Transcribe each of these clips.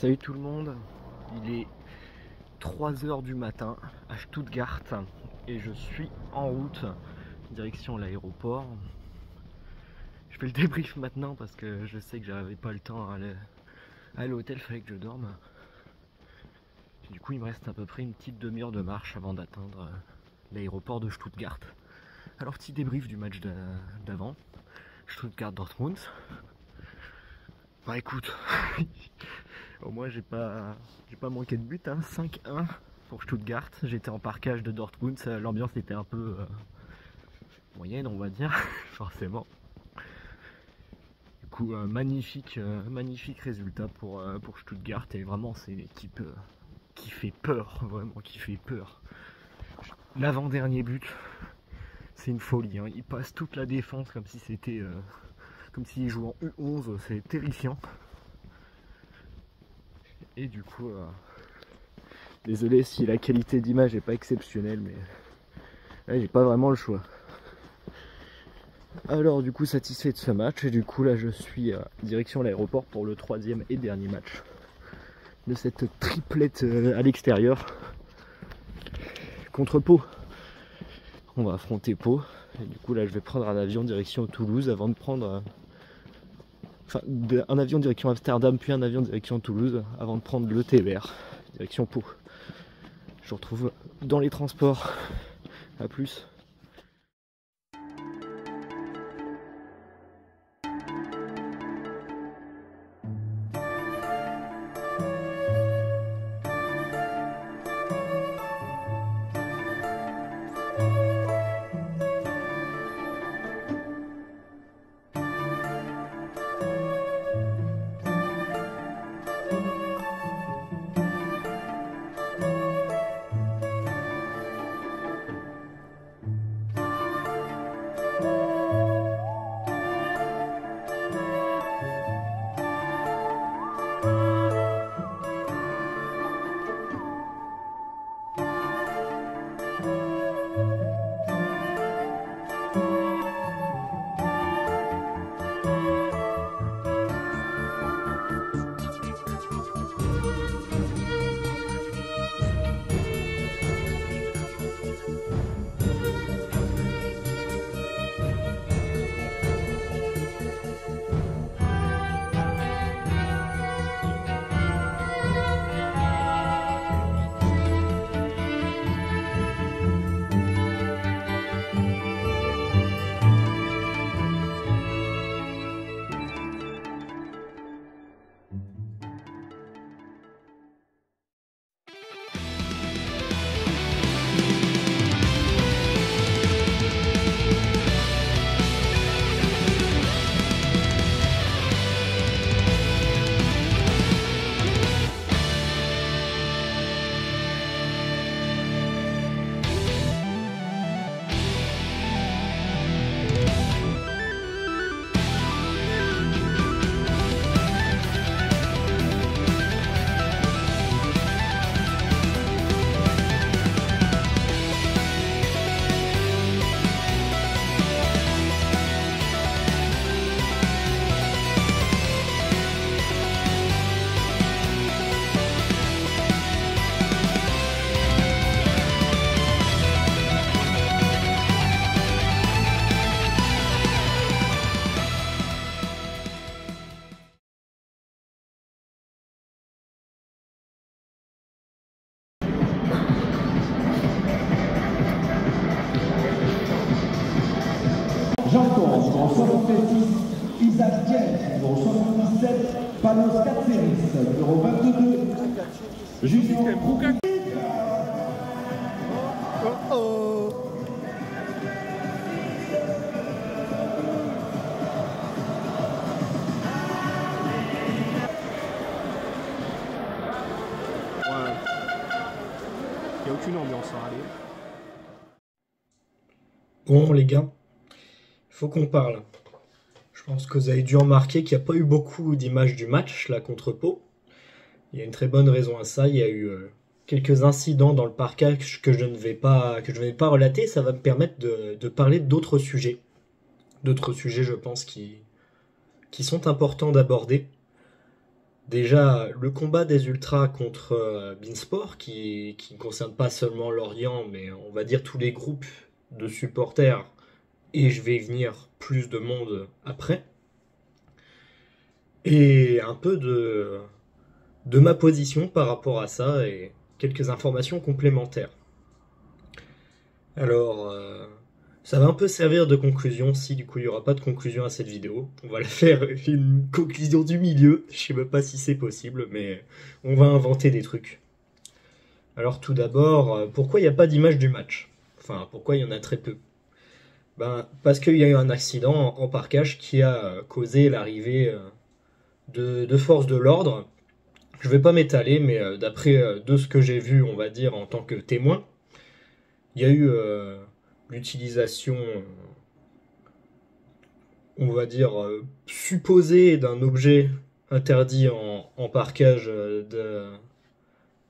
Salut tout le monde, il est 3 h du matin à Stuttgart et je suis en route direction l'aéroport. Je fais le débrief maintenant parce que je sais que j'avais pas le temps à aller à l'hôtel, il fallait que je dorme. Du coup il me reste à peu près une petite demi-heure de marche avant d'atteindre l'aéroport de Stuttgart. Alors petit débrief du match d'avant, Stuttgart-Dortmund. Bah écoute, au moins j'ai pas manqué de but, hein. 5-1 pour Stuttgart. J'étais en parkage de Dortmund, l'ambiance était un peu moyenne on va dire, forcément. Du coup magnifique résultat pour Stuttgart, et vraiment c'est une équipe qui fait peur, vraiment qui fait peur. L'avant-dernier but, c'est une folie, hein. Il passe toute la défense comme si c'était comme s'il jouait en U11, c'est terrifiant. Et du coup, désolé si la qualité d'image n'est pas exceptionnelle, mais là j'ai pas vraiment le choix. Alors du coup satisfait de ce match, et du coup là je suis direction l'aéroport pour le 3e et dernier match de cette triplette à l'extérieur contre Pau. On va affronter Pau, et du coup là je vais prendre un avion direction Toulouse avant de prendre un avion direction Amsterdam, puis un avion direction Toulouse avant de prendre le TER direction Pau. Je vous retrouve dans les transports. A plus. Jean-Paul, numéro 66, Isaac James, numéro 77, Panos Katseris, numéro 22, Julien Brouca. Il n'y a aucune ambiance à aller. Bon les gars, faut qu'on parle. Je pense que vous avez dû remarquer qu'il n'y a pas eu beaucoup d'images du match là contre Pau. Il y a une très bonne raison à ça. Il y a eu quelques incidents dans le parkage que je ne vais pas relater. Ça va me permettre de parler d'autres sujets. D'autres sujets, je pense, qui sont importants d'aborder. Déjà, le combat des Ultras contre Beansport, qui ne concerne pas seulement Lorient, mais on va dire tous les groupes de supporters, et je vais y venir plus de monde après, et un peu de ma position par rapport à ça, et quelques informations complémentaires. Alors, ça va un peu servir de conclusion, si du coup il n'y aura pas de conclusion à cette vidéo. On va la faire une conclusion du milieu, je sais même pas si c'est possible, mais on va inventer des trucs. Alors tout d'abord, pourquoi il n'y a pas d'image du match? Enfin, pourquoi il y en a très peu? Ben, parce qu'il y a eu un accident en parkage qui a causé l'arrivée de forces de l'ordre. Je vais pas m'étaler, mais d'après de ce que j'ai vu, on va dire, en tant que témoin, il y a eu l'utilisation, on va dire, supposée d'un objet interdit en parkage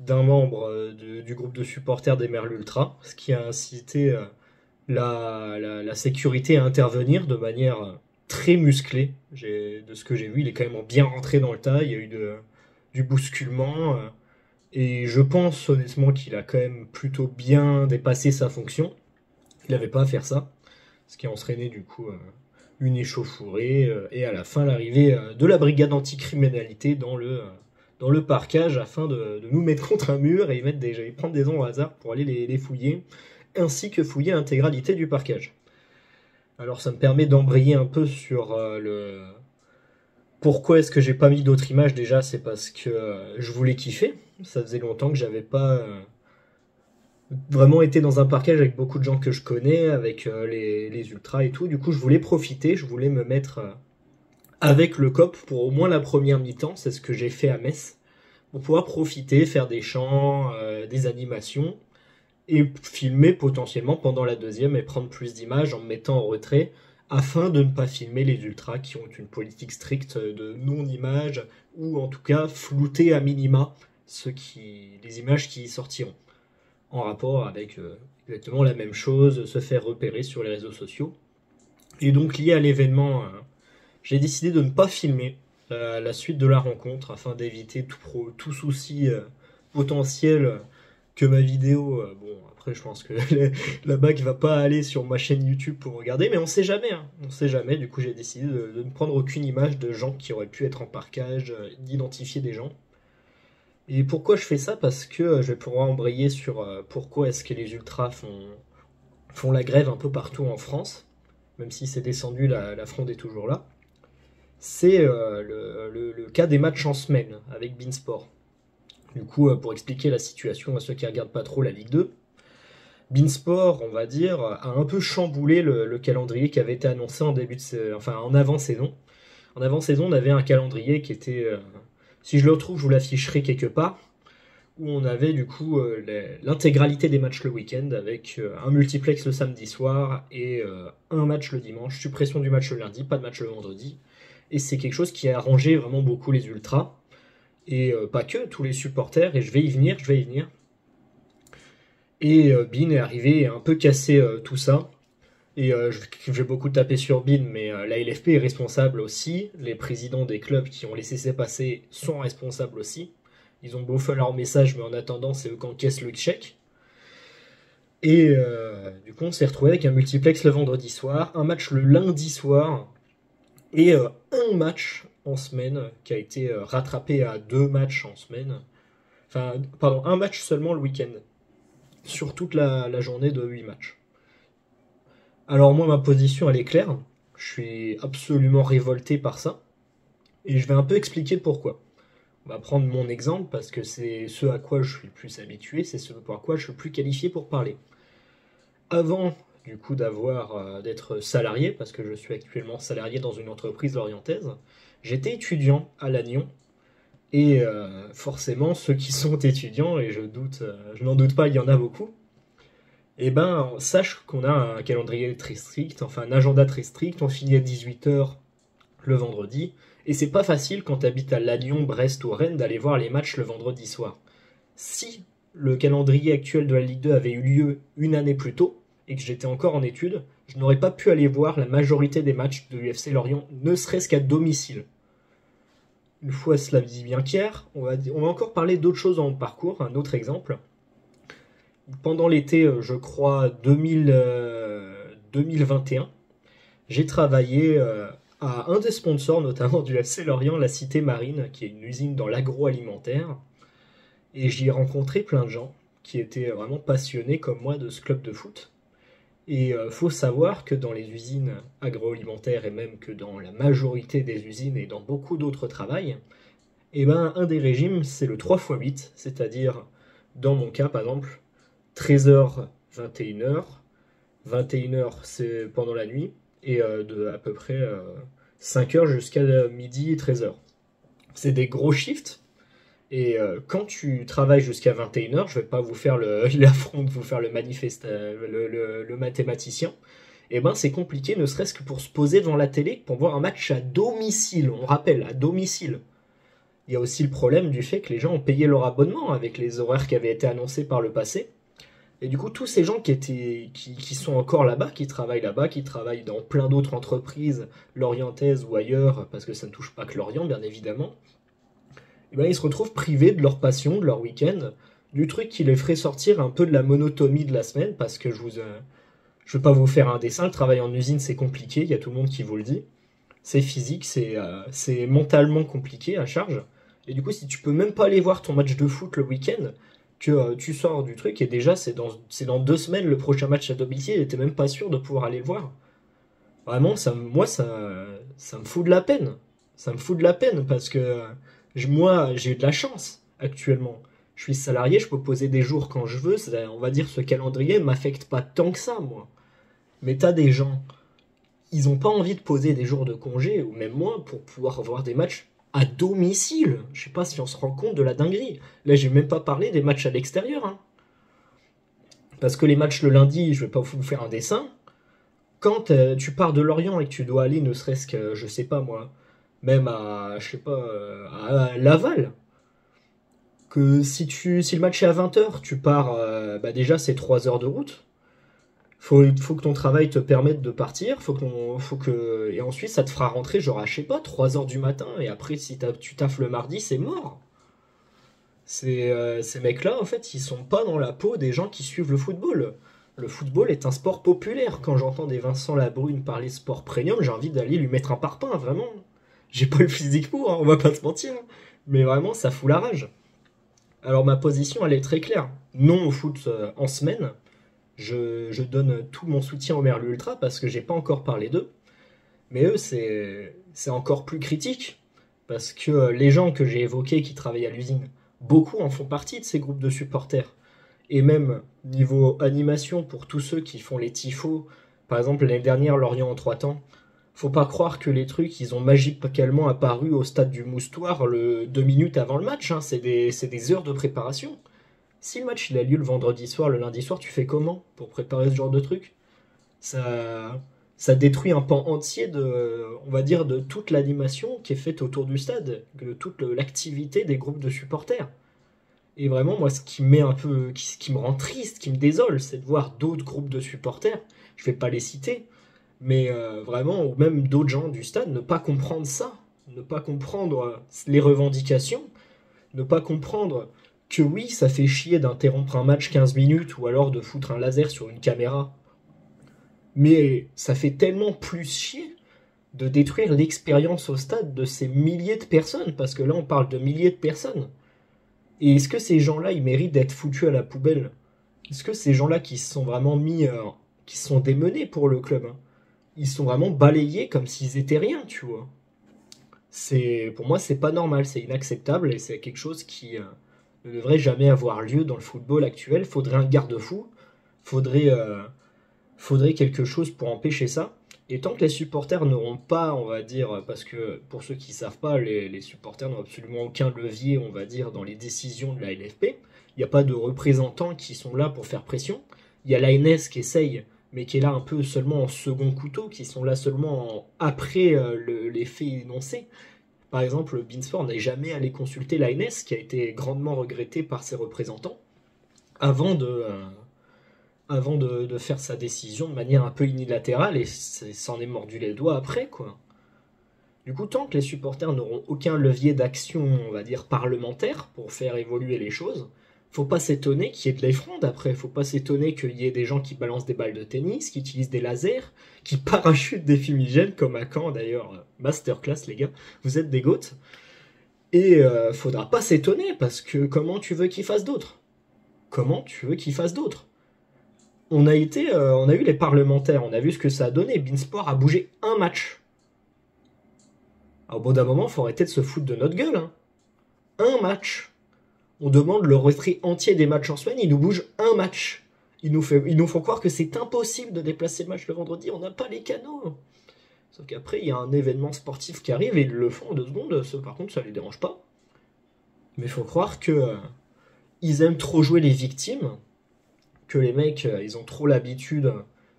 d'un membre du groupe de supporters des Merles Ultra, ce qui a incité la sécurité à intervenir de manière très musclée. De ce que j'ai vu, il est quand même bien rentré dans le tas, il y a eu du bousculement, et je pense honnêtement qu'il a quand même plutôt bien dépassé sa fonction. Il n'avait pas à faire ça, ce qui a entraîné du coup une échauffourée, et à la fin l'arrivée de la brigade anticriminalité dans le parkage afin de nous mettre contre un mur et prendre des gens au hasard pour aller les fouiller, ainsi que fouiller l'intégralité du parkage. Alors ça me permet d'embrayer un peu sur pourquoi est-ce que j'ai pas mis d'autres images. Déjà, c'est parce que je voulais kiffer. Ça faisait longtemps que j'avais pas vraiment été dans un parkage avec beaucoup de gens que je connais, avec les ultras et tout. Du coup, je voulais profiter, je voulais me mettre avec le COP pour au moins la première mi-temps. C'est ce que j'ai fait à Metz, pour pouvoir profiter, faire des chants, des animations, et filmer potentiellement pendant la deuxième et prendre plus d'images en me mettant en retrait, afin de ne pas filmer les ultras qui ont une politique stricte de non-image, ou en tout cas flouter à minima les images qui sortiront, en rapport avec exactement la même chose, se faire repérer sur les réseaux sociaux. Et donc lié à l'événement, j'ai décidé de ne pas filmer la suite de la rencontre, afin d'éviter tout souci potentiel que ma vidéo... bon, après je pense que la BAC va pas aller sur ma chaîne YouTube pour regarder, mais on sait jamais, hein. On sait jamais. Du coup j'ai décidé de ne prendre aucune image de gens qui auraient pu être en parkage, d'identifier des gens. Et pourquoi je fais ça? Parce que je vais pouvoir embrayer sur pourquoi est-ce que les ultras font la grève un peu partout en France, même si c'est descendu, la fronde est toujours là. C'est le cas des matchs en semaine avec Beansport. Du coup, pour expliquer la situation à ceux qui regardent pas trop la Ligue 2, Beansport, on va dire, a un peu chamboulé le calendrier qui avait été annoncé en avant-saison. En avant-saison, on avait un calendrier qui était... si je le retrouve, je vous l'afficherai quelque part, où on avait du coup l'intégralité des matchs le week-end, avec un multiplex le samedi soir et un match le dimanche, suppression du match le lundi, pas de match le vendredi. Et c'est quelque chose qui a arrangé vraiment beaucoup les ultras, et pas que, tous les supporters, et je vais y venir. Et Bean est arrivé et a un peu cassé tout ça. Et je vais beaucoup taper sur Bean, mais la LFP est responsable aussi. Les présidents des clubs qui ont laissé ça passer sont responsables aussi. Ils ont beau faire leur message, mais en attendant, c'est eux qui encaissent le chèque. Et du coup, on s'est retrouvé avec un multiplex le vendredi soir, un match le lundi soir, et un match en semaine qui a été rattrapé à 2 matchs en semaine. Enfin, pardon, un match seulement le week-end, sur toute la journée de 8 matchs. Alors moi, ma position, elle est claire. Je suis absolument révolté par ça. Et je vais un peu expliquer pourquoi. On va prendre mon exemple, parce que c'est ce à quoi je suis le plus habitué, c'est ce à quoi je suis le plus qualifié pour parler. Avant, du coup, d'être salarié, parce que je suis actuellement salarié dans une entreprise lorientaise, j'étais étudiant à Lannion. Et forcément, ceux qui sont étudiants, et je n'en doute pas, il y en a beaucoup, et ben, sache qu'on a un calendrier très strict, enfin un agenda très strict, on finit à 18h le vendredi, et c'est pas facile quand tu habites à Lannion, Brest ou Rennes d'aller voir les matchs le vendredi soir. Si le calendrier actuel de la Ligue 2 avait eu lieu une année plus tôt, et que j'étais encore en études, je n'aurais pas pu aller voir la majorité des matchs de l'UFC Lorient, ne serait-ce qu'à domicile. une fois cela dit bien clair, on va encore parler d'autres choses dans mon parcours. Un autre exemple. Pendant l'été, je crois, 2021, j'ai travaillé à un des sponsors, notamment du FC Lorient, la Cité Marine, qui est une usine dans l'agroalimentaire. Et j'y ai rencontré plein de gens qui étaient vraiment passionnés comme moi de ce club de foot. Et faut savoir que dans les usines agroalimentaires et même que dans la majorité des usines et dans beaucoup d'autres travails, eh ben, un des régimes c'est le 3x8, c'est-à-dire dans mon cas par exemple 13h, 21h, 21h c'est pendant la nuit et de à peu près 5h jusqu'à midi 13h. C'est des gros shifts. Et quand tu travailles jusqu'à 21h, je vais pas vous faire l'affront de vous faire le mathématicien, et ben c'est compliqué, ne serait-ce que pour se poser devant la télé, pour voir un match à domicile, on rappelle, à domicile. Il y a aussi le problème du fait que les gens ont payé leur abonnement avec les horaires qui avaient été annoncés par le passé, et du coup tous ces gens qui sont encore là-bas, qui travaillent dans plein d'autres entreprises, lorientaises ou ailleurs, parce que ça ne touche pas que Lorient bien évidemment, et ben, ils se retrouvent privés de leur passion, de leur week-end, du truc qui les ferait sortir un peu de la monotonie de la semaine, parce que je vais pas vous faire un dessin, le travail en usine c'est compliqué, il y a tout le monde qui vous le dit, c'est physique, c'est mentalement compliqué à charge, et du coup si tu peux même pas aller voir ton match de foot le week-end, que tu sors du truc, et déjà c'est dans 2 semaines le prochain match à domicile, et t'es même pas sûr de pouvoir aller le voir. Vraiment, ça me fout de la peine, parce que... Moi, j'ai eu de la chance actuellement. Je suis salarié, je peux poser des jours quand je veux. On va dire ce calendrier ne m'affecte pas tant que ça, moi. Mais t'as des gens, ils ont pas envie de poser des jours de congé, ou même moi, pour pouvoir voir des matchs à domicile. Je sais pas si on se rend compte de la dinguerie. Là, j'ai même pas parlé des matchs à l'extérieur. Hein. Parce que les matchs le lundi, je vais pas vous faire un dessin. Quand tu pars de Lorient et que tu dois aller, ne serait-ce que, je sais pas moi, même à, je sais pas, à Laval, que si le match est à 20h, tu pars, déjà c'est 3 heures de route. Faut que ton travail te permette de partir, et ensuite ça te fera rentrer genre à, je sais pas, 3 heures du matin, et après si tu taffes le mardi, c'est mort. Ces mecs-là, en fait, ils sont pas dans la peau des gens qui suivent le football. Le football est un sport populaire. Quand j'entends des Vincent Labrune parler sport premium, j'ai envie d'aller lui mettre un parpaing, vraiment. J'ai pas le physique pour, hein, on va pas se mentir. Mais vraiment, ça fout la rage. Alors ma position, elle est très claire. Non au foot en semaine. Je donne tout mon soutien au Merlu Ultra parce que j'ai pas encore parlé d'eux. Mais eux, c'est encore plus critique. Parce que les gens que j'ai évoqués qui travaillent à l'usine, beaucoup en font partie de ces groupes de supporters. Et même niveau animation, pour tous ceux qui font les tifos, par exemple l'année dernière, Lorient en 3 temps, faut pas croire que les trucs, ils ont magiquement apparu au stade du Moustoir 2 minutes avant le match. Hein. C'est des heures de préparation. Si le match il a lieu le vendredi soir, le lundi soir, tu fais comment pour préparer ce genre de truc ? Ça détruit un pan entier on va dire, de toute l'animation qui est faite autour du stade, de toute l'activité des groupes de supporters. Et vraiment, moi, ce qui me rend triste, qui me désole, c'est de voir d'autres groupes de supporters, je vais pas les citer, mais vraiment, ou même d'autres gens du stade, ne pas comprendre ça, ne pas comprendre les revendications, ne pas comprendre que oui, ça fait chier d'interrompre un match 15 minutes ou alors de foutre un laser sur une caméra, mais ça fait tellement plus chier de détruire l'expérience au stade de ces milliers de personnes, parce que là, on parle de milliers de personnes. Et est-ce que ces gens-là, ils méritent d'être foutus à la poubelle ? Est-ce que ces gens-là qui se sont vraiment qui se sont démenés pour le club, hein, ils sont vraiment balayés comme s'ils étaient rien, tu vois. Pour moi, c'est pas normal, c'est inacceptable et c'est quelque chose qui ne devrait jamais avoir lieu dans le football actuel. Faudrait un garde-fou, faudrait quelque chose pour empêcher ça. Et tant que les supporters n'auront pas, on va dire, parce que pour ceux qui ne savent pas, les supporters n'ont absolument aucun levier, on va dire, dans les décisions de la LFP. Il n'y a pas de représentants qui sont là pour faire pression. Il y a l'ANS qui essaye, mais qui est là un peu seulement en second couteau, qui sont là seulement après les faits énoncés. Par exemple, Beansport n'est jamais allé consulter l'ANS, qui a été grandement regretté par ses représentants, avant de faire sa décision de manière un peu unilatérale, et s'en est mordu les doigts après, quoi. Du coup, tant que les supporters n'auront aucun levier d'action, on va dire, parlementaire pour faire évoluer les choses, faut pas s'étonner qu'il y ait de l'effronde après. Faut pas s'étonner qu'il y ait des gens qui balancent des balles de tennis, qui utilisent des lasers, qui parachutent des fumigènes, comme à Caen d'ailleurs. Masterclass, les gars. Vous êtes des goats. Et faudra pas s'étonner, parce que comment tu veux qu'ils fassent d'autres? Comment tu veux qu'ils fassent d'autres? On a eu les parlementaires, on a vu ce que ça a donné. Beansport a bougé un match. Au bout d'un moment, il faut arrêter de se foutre de notre gueule. Hein. Un match. On demande le retrait entier des matchs en semaine, ils nous bougent un match. Ils nous font croire que c'est impossible de déplacer le match le vendredi, on n'a pas les canaux. Sauf qu'après, il y a un événement sportif qui arrive et ils le font en 2 secondes. Par contre, ça les dérange pas. Mais il faut croire que ils aiment trop jouer les victimes, que les mecs, ils ont trop l'habitude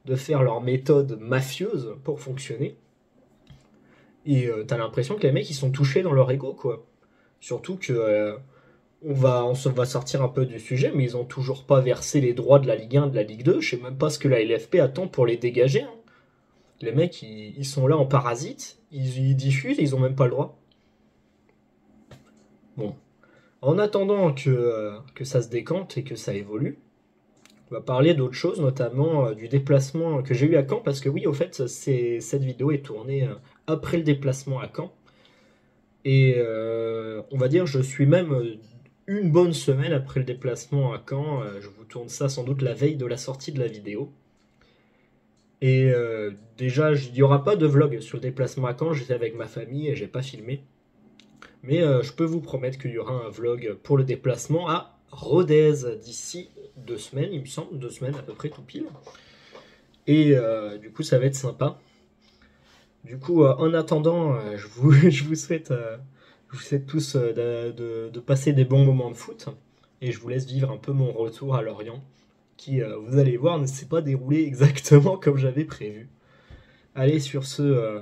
de faire leur méthode mafieuse pour fonctionner. Et t'as l'impression que les mecs, ils sont touchés dans leur ego, quoi. Surtout que on va sortir un peu du sujet, mais ils ont toujours pas versé les droits de la Ligue 1, de la Ligue 2. Je sais même pas ce que la LFP attend pour les dégager. Hein. Les mecs, ils sont là en parasite, ils diffusent, ils ont même pas le droit. Bon. En attendant que ça se décante et que ça évolue, on va parler d'autre chose, notamment du déplacement que j'ai eu à Caen, parce que oui, au fait, cette vidéo est tournée après le déplacement à Caen. Et on va dire, je suis même une bonne semaine après le déplacement à Caen. Je vous tourne ça sans doute la veille de la sortie de la vidéo. Et déjà, il n'y aura pas de vlog sur le déplacement à Caen, j'étais avec ma famille et j'ai pas filmé. Mais je peux vous promettre qu'il y aura un vlog pour le déplacement à Rodez d'ici 2 semaines, il me semble, 2 semaines à peu près tout pile. Et du coup, ça va être sympa. Du coup, en attendant, je vous souhaite tous de passer des bons moments de foot. Et je vous laisse vivre un peu mon retour à Lorient, qui, vous allez voir, ne s'est pas déroulé exactement comme j'avais prévu. Allez, sur ce,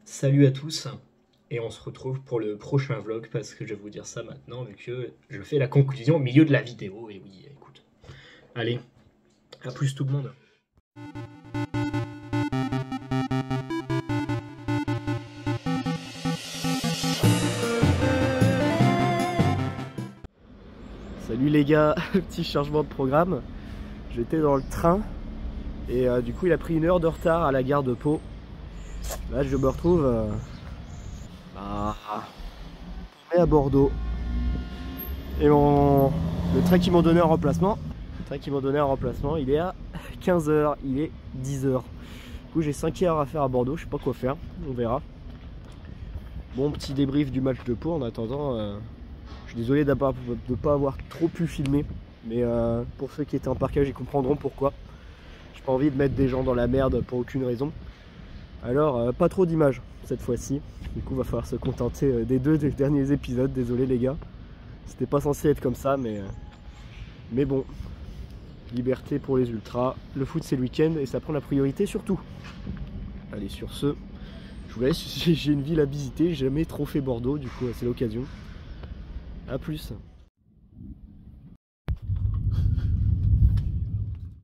salut à tous. Et on se retrouve pour le prochain vlog, parce que je vais vous dire ça maintenant, vu que je fais la conclusion au milieu de la vidéo. Et oui, écoute. Allez, à plus tout le monde. Salut les gars, petit changement de programme. J'étais dans le train et du coup il a pris 1 heure de retard à la gare de Pau. Là je me retrouve à Bordeaux. Et le train qu'ils m'ont donné en remplacement, il est à 15 h, il est 10 h. Du coup j'ai 5 heures à faire à Bordeaux, je sais pas quoi faire, on verra. Bon, petit débrief du match de Pau en attendant. Je suis désolé de ne pas avoir trop pu filmer, mais pour ceux qui étaient en parkage, ils comprendront pourquoi. J'ai pas envie de mettre des gens dans la merde pour aucune raison. Alors, pas trop d'images cette fois-ci. Du coup, va falloir se contenter des 2 derniers épisodes. Désolé les gars. C'était pas censé être comme ça, mais bon. Liberté pour les ultras. Le foot, c'est le week-end et ça prend la priorité surtout. Allez, sur ce, je vous laisse. J'ai une ville à visiter. J'ai jamais trop fait Bordeaux, du coup, c'est l'occasion. A plus.